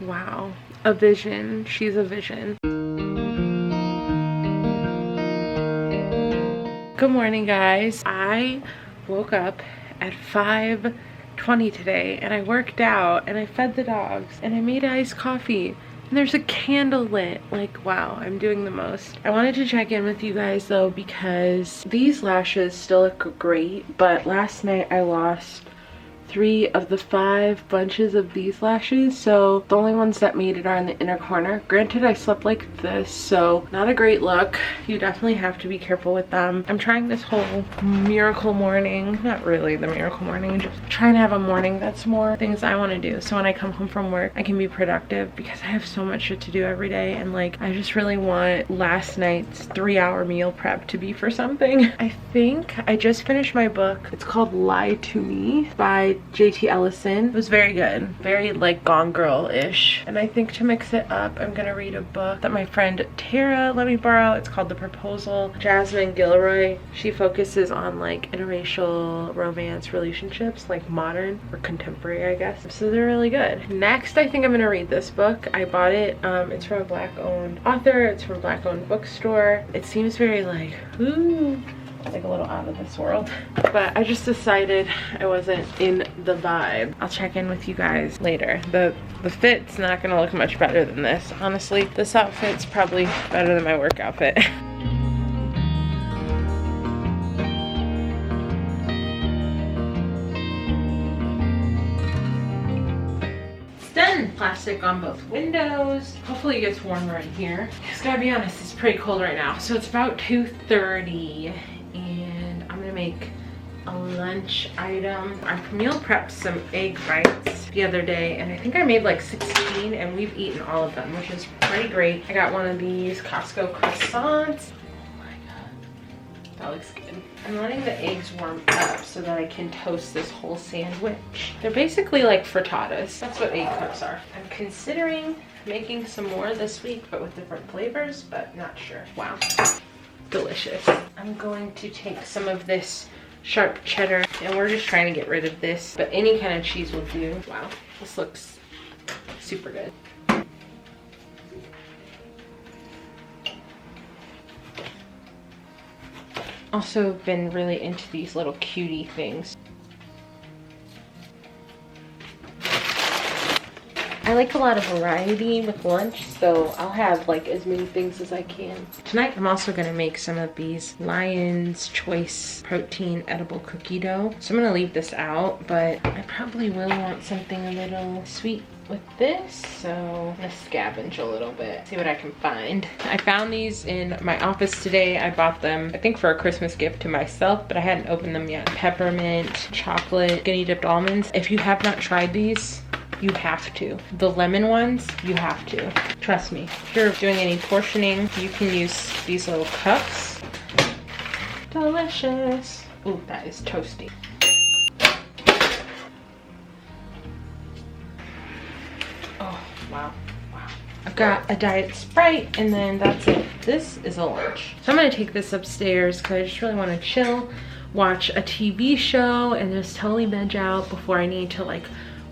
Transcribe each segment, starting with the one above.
Wow, a vision. She's a vision. Good morning, guys. I woke up at 5:20 today and I worked out and I fed the dogs and I made iced coffee. And there's a candle lit. Like, wow, I'm doing the most. I wanted to check in with you guys though because these lashes still look great, but last night I lost 3 of the 5 bunches of these lashes, so the only ones that made it are in the inner corner. Granted, I slept like this, so not a great look. You definitely have to be careful with them. I'm trying this whole miracle morning, not really the miracle morning, just trying to have a morning that's more things I want to do, so when I come home from work I can be productive because I have so much shit to do every day, and like I just really want last night's 3-hour meal prep to be for something. I think I just finished my book. It's called Lie to Me by JT Ellison. It was very good, very like Gone Girl-ish. And I think to mix it up, I'm gonna read a book that my friend Tara let me borrow. It's called The Proposal. Jasmine Gilroy, she focuses on like interracial romance relationships, like modern or contemporary, I guess. So they're really good. Next, I think I'm gonna read this book. I bought it. It's from a Black-owned author. It's from a Black-owned bookstore. It seems very like, ooh, like a little out of this world, but I just decided I wasn't in the vibe. I'll check in with you guys later. The fit's not gonna look much better than this, honestly. This outfit's probably better than my work outfit. It's done. Plastic on both windows. Hopefully it gets warmer in here. Just gotta be honest, it's pretty cold right now. So it's about 2:30 and I'm gonna make a lunch item. I meal prepped some egg bites the other day and I think I made like 16 and we've eaten all of them, which is pretty great. I got one of these Costco croissants. Oh my god, that looks good. I'm letting the eggs warm up so that I can toast this whole sandwich. They're basically like frittatas. That's what egg cups are. I'm considering making some more this week, but with different flavors, but not sure. Wow, delicious. I'm going to take some of this sharp cheddar and we're just trying to get rid of this, but any kind of cheese will do. Wow, this looks super good. Also been really into these little cutie things. I like a lot of variety with lunch, so I'll have like as many things as I can. Tonight I'm also gonna make some of these Lion's Choice protein edible cookie dough. So I'm gonna leave this out, but I probably will want something a little sweet with this, so I'm gonna scavenge a little bit, see what I can find. I found these in my office today. I bought them, I think, for a Christmas gift to myself, but I hadn't opened them yet. Peppermint, chocolate, skinny dipped almonds. If you have not tried these, you have to. The lemon ones, you have to. Trust me. If you're doing any portioning, you can use these little cups. Delicious. Ooh, that is toasty. Oh, wow, wow. I've got a Diet Sprite and then that's it. This is a lunch. So I'm gonna take this upstairs because I just really wanna chill, watch a TV show and just totally veg out before I need to like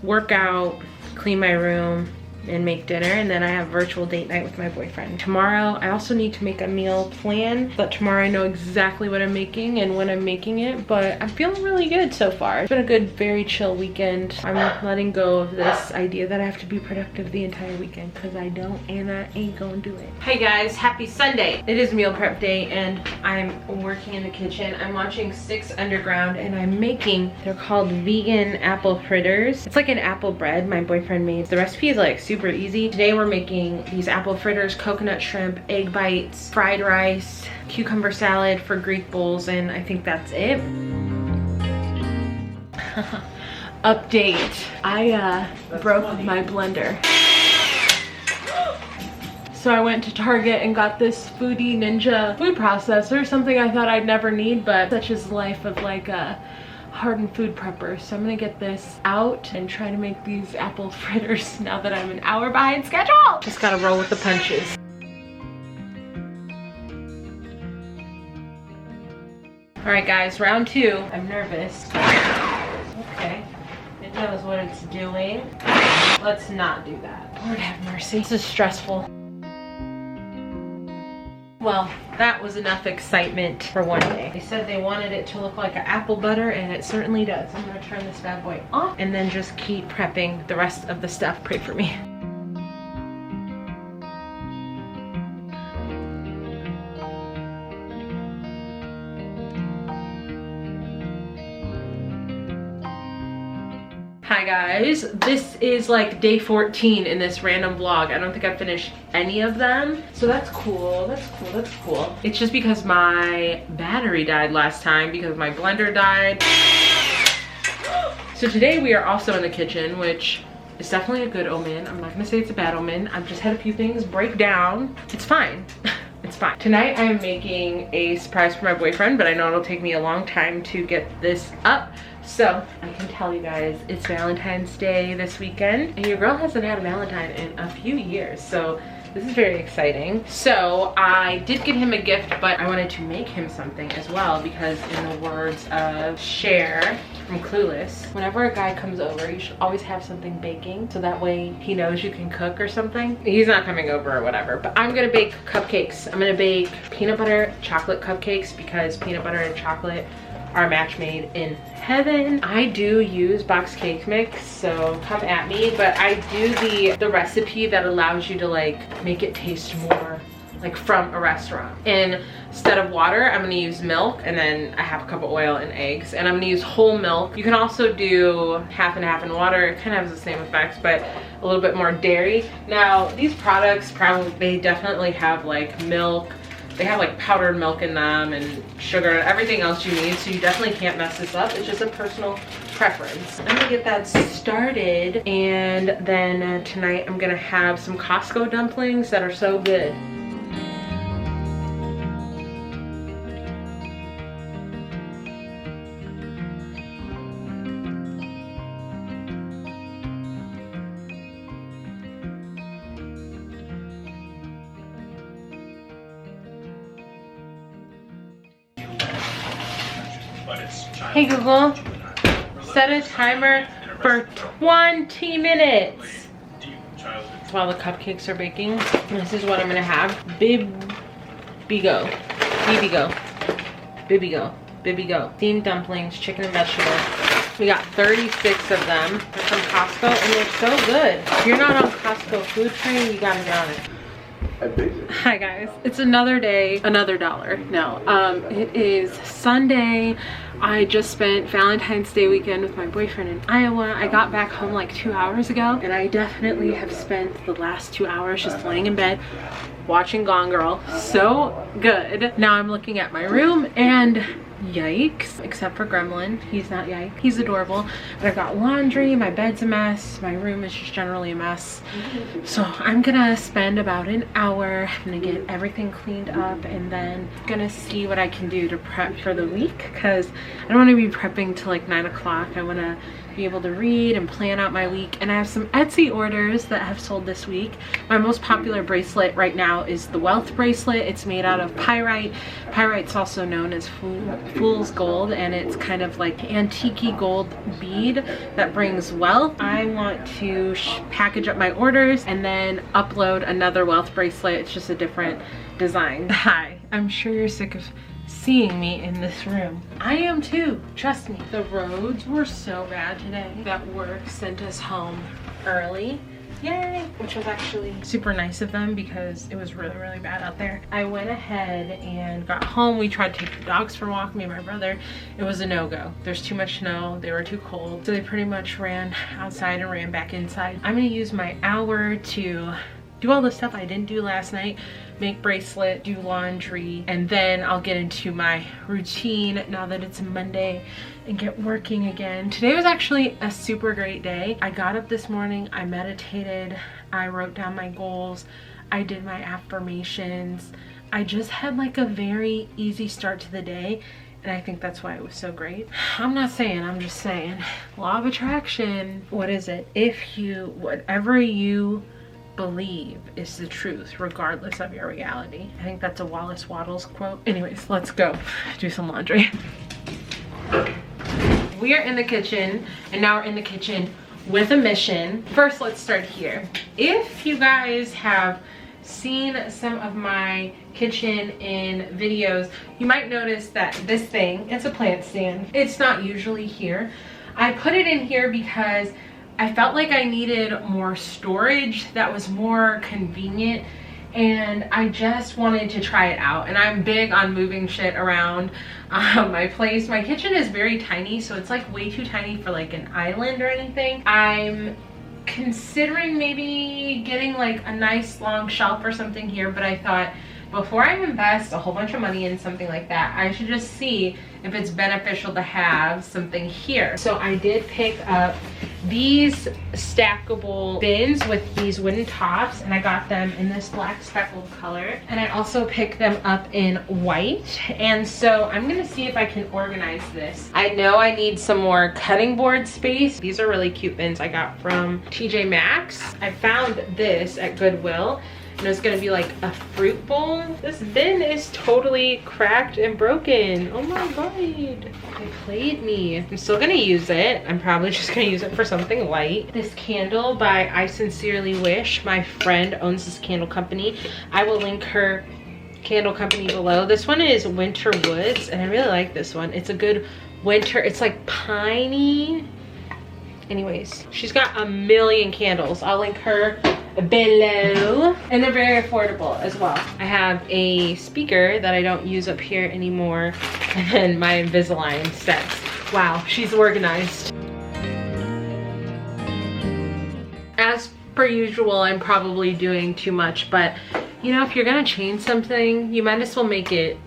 work out, clean my room, and make dinner, and then I have virtual date night with my boyfriend. Tomorrow, I also need to make a meal plan, so that tomorrow I know exactly what I'm making and when I'm making it, but I'm feeling really good so far. It's been a good, very chill weekend. I'm letting go of this idea that I have to be productive the entire weekend, because I don't, and I ain't gonna do it. Hey guys, happy Sunday. It is meal prep day, and I'm working in the kitchen. I'm watching 6 Underground, and I'm making, they're called vegan apple fritters. It's like an apple bread my boyfriend made. The recipe is like super easy. Today we're making these apple fritters, coconut shrimp, egg bites, fried rice, cucumber salad for Greek bowls, and I think that's it. Update. I broke my blender. So I went to Target and got this Foodie Ninja food processor, something I thought I'd never need, but such is the life of like a hardened food prepper. So I'm gonna get this out and try to make these apple fritters now that I'm an hour behind schedule. Just gotta roll with the punches. All right guys, round 2. I'm nervous. Okay, it knows what it's doing. let's not do that. Lord have mercy. This is stressful. Well, that was enough excitement for one day. They said they wanted it to look like an apple butter, and it certainly does. I'm gonna turn this bad boy off and then just keep prepping the rest of the stuff. Pray for me. Hi guys, this is like day 14 in this random vlog. I don't think I've finished any of them, so that's cool. That's cool. It's just because my battery died last time because my blender died. So today we are also in the kitchen, which is definitely a good omen. I'm not gonna say it's a bad omen. I've just had a few things break down. It's fine. It's fine. Tonight I am making a surprise for my boyfriend, but I know it'll take me a long time to get this up. So I can tell you guys it's Valentine's Day this weekend, and your girl hasn't had a Valentine in a few years, so this is very exciting. So I did get him a gift, but I wanted to make him something as well, because in the words of Cher from Clueless, whenever a guy comes over, you should always have something baking, so that way he knows you can cook or something. He's not coming over or whatever, but I'm gonna bake cupcakes. I'm gonna bake peanut butter chocolate cupcakes, because peanut butter and chocolate are a match made in heaven. I do use box cake mix, so come at me, but I do the recipe that allows you to like make it taste more like from a restaurant. And instead of water, I'm gonna use milk, and then a half a cup of oil and eggs, and I'm gonna use whole milk. You can also do half and half in water. It kind of has the same effects, but a little bit more dairy. Now these products they definitely have like milk. They have like powdered milk in them and sugar and everything else you need, so you definitely can't mess this up. It's just a personal preference. I'm gonna get that started, and then tonight I'm gonna have some Costco dumplings that are so good. Hey Google, set a timer for 20 minutes. While the cupcakes are baking, this is what I'm gonna have. Bibigo. Steamed dumplings, chicken and vegetables. We got 36 of them. They're from Costco, and they're so good. If you're not on Costco food train, you gotta get on it. Hi guys, it's another day, another dollar. No, it is Sunday. I just spent Valentine's Day weekend with my boyfriend in Iowa. I got back home like 2 hours ago, and I definitely have spent the last 2 hours just laying in bed watching Gone Girl. So good. Now I'm looking at my room, and yikes, except for Gremlin. He's not yikes. He's adorable. But I've got laundry, my bed's a mess, my room is just generally a mess. So I'm gonna spend about an hour. I'm gonna get everything cleaned up, and then gonna see what I can do to prep for the week, because I don't want to be prepping till like 9 o'clock. I want to be able to read and plan out my week, and I have some Etsy orders that have sold this week. My most popular bracelet right now is the Wealth bracelet. It's made out of pyrite. Pyrite's also known as fool's gold, and it's kind of like antique gold bead that brings wealth. I want to package up my orders and then upload another Wealth bracelet. It's just a different design. Hi, I'm sure you're sick of seeing me in this room. I am too, trust me. The roads were so bad today that work sent us home early. Yay! Which was actually super nice of them, because it was really, really bad out there. I went ahead and got home. We tried to take the dogs for a walk, me and my brother. It was a no-go. There's too much snow. They were too cold. So they pretty much ran outside and ran back inside. I'm gonna use my hour to do all the stuff I didn't do last night, make bracelet, do laundry, and then I'll get into my routine now that it's Monday and get working again. Today was actually a super great day. I got up this morning, I meditated, I wrote down my goals, I did my affirmations. I just had like a very easy start to the day, and I think that's why it was so great. I'm not saying, I'm just saying. Law of attraction, what is it? Whatever you believe is the truth, regardless of your reality. I think that's a Wallace Wattles quote. Anyways, let's go do some laundry. We are in the kitchen, and now we're in the kitchen with a mission. First, let's start here. If you guys have seen some of my kitchen in videos, you might notice that this thing, it's a plant stand. It's not usually here. I put it in here because I felt like I needed more storage that was more convenient, and I just wanted to try it out. And I'm big on moving shit around my place. My kitchen is very tiny, so it's like way too tiny for like an island or anything. I'm considering maybe getting like a nice long shelf or something here, but I thought before I invest a whole bunch of money in something like that, I should just see if it's beneficial to have something here. So I did pick up these stackable bins with these wooden tops, and I got them in this black speckled color, and I also picked them up in white. And so I'm gonna see if I can organize this. I know I need some more cutting board space. These are really cute bins I got from TJ Maxx. I found this at Goodwill, and it's gonna be like a fruit bowl. This bin is totally cracked and broken. Oh my god, they played me. I'm still gonna use it. I'm probably just gonna use it for something light. This candle by I Sincerely Wish. My friend owns this candle company. I will link her candle company below. This one is Winter Woods, and I really like this one. It's a good winter, it's like piney. Anyways, she's got a million candles. I'll link her below, and they're very affordable as well. I have a speaker that I don't use up here anymore, and then my Invisalign sets. Wow, she's organized. As per usual, I'm probably doing too much, but you know, if you're gonna change something, you might as well make it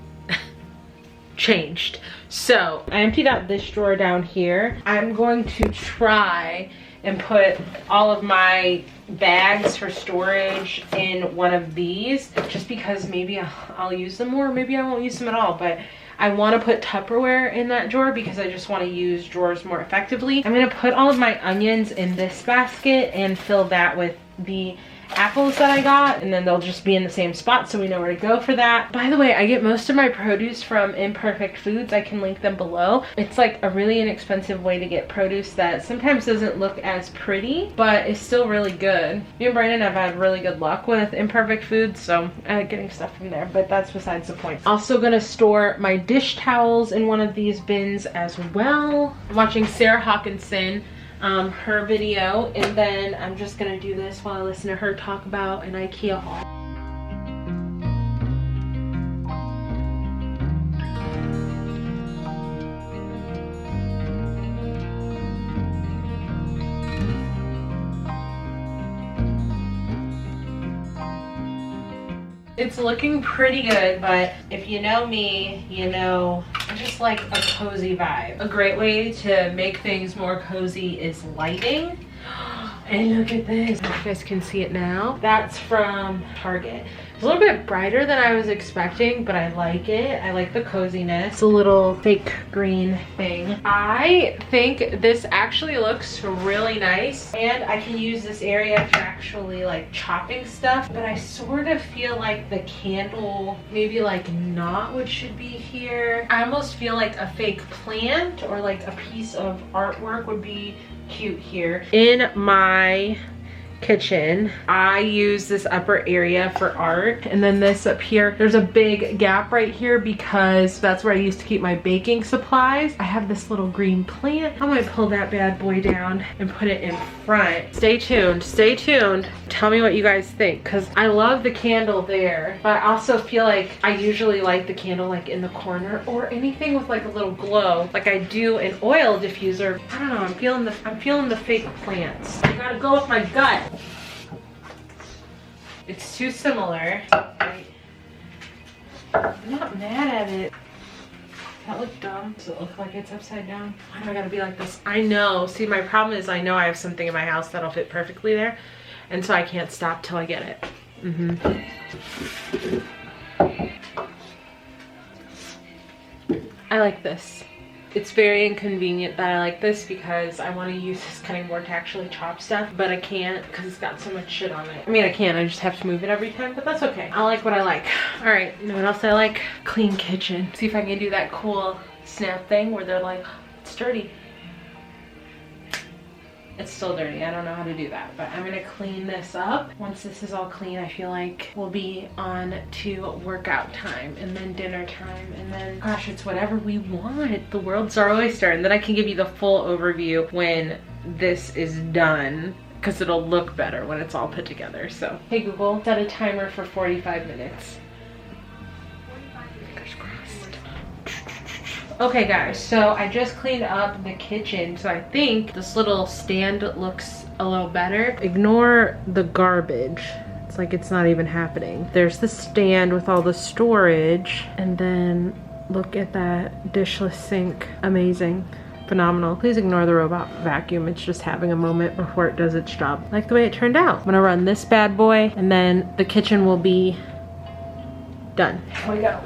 changed. So I emptied out this drawer down here. I'm going to try and put all of my bags for storage in one of these, just because maybe I'll use them more, maybe I won't use them at all, but I want to put Tupperware in that drawer because I just want to use drawers more effectively. I'm going to put all of my onions in this basket and fill that with the apples that I got, and then they'll just be in the same spot so we know where to go for that. By the way, I get most of my produce from Imperfect Foods. I can link them below. It's like a really inexpensive way to get produce that sometimes doesn't look as pretty, but is still really good. Me and Brandon have had really good luck with Imperfect Foods, so I like getting stuff from there, but that's besides the point. Also gonna store my dish towels in one of these bins as well. I'm watching Sarah Hawkinson, her video, and then I'm just gonna do this while I listen to her talk about an IKEA haul. It's looking pretty good, but if you know me, you know I just like a cozy vibe. A great way to make things more cozy is lighting. And look at this. You guys can see it now. That's from Target. It's a little bit brighter than I was expecting, but I like it. I like the coziness. It's a little fake green thing. I think this actually looks really nice, and I can use this area for actually like chopping stuff, but I sort of feel like the candle, maybe like not what should be here. I almost feel like a fake plant or like a piece of artwork would be cute here. In my kitchen, I use this upper area for art, and then this up here, there's a big gap right here because that's where I used to keep my baking supplies. I have this little green plant. I might pull that bad boy down and put it in front. Stay tuned, stay tuned. Tell me what you guys think, because I love the candle there, but I also feel like I usually like the candle like in the corner or anything with like a little glow, like I do an oil diffuser. I don't know, I'm feeling the fake plants. I gotta go with my gut. It's too similar. I'm not mad at it. That look dumb. Does it look like it's upside down? Why do I gotta be like this? I know. See, my problem is I know I have something in my house that'll fit perfectly there, and so I can't stop till I get it. I like this. It's very inconvenient that I like this because I want to use this cutting board to actually chop stuff, but I can't because it's got so much shit on it. I mean, I can, I just have to move it every time, but that's okay. I like what I like. All right, you know what else I like? Clean kitchen. See if I can do that cool snap thing where they're like, it's dirty. It's still dirty. I don't know how to do that, but I'm gonna clean this up. Once this is all clean, I feel like we'll be on to workout time and then dinner time, and then gosh, it's whatever we want. The world's our oyster. And then I can give you the full overview when this is done, because it'll look better when it's all put together. So hey Google, set a timer for 45 minutes. Fingers crossed. Okay guys, so I just cleaned up the kitchen, so I think this little stand looks a little better. Ignore the garbage. It's like it's not even happening. There's the stand with all the storage, and then look at that dishless sink. Amazing. Phenomenal. Please ignore the robot vacuum. It's just having a moment before it does its job. I like the way it turned out. I'm gonna run this bad boy, and then the kitchen will be done. Here we go.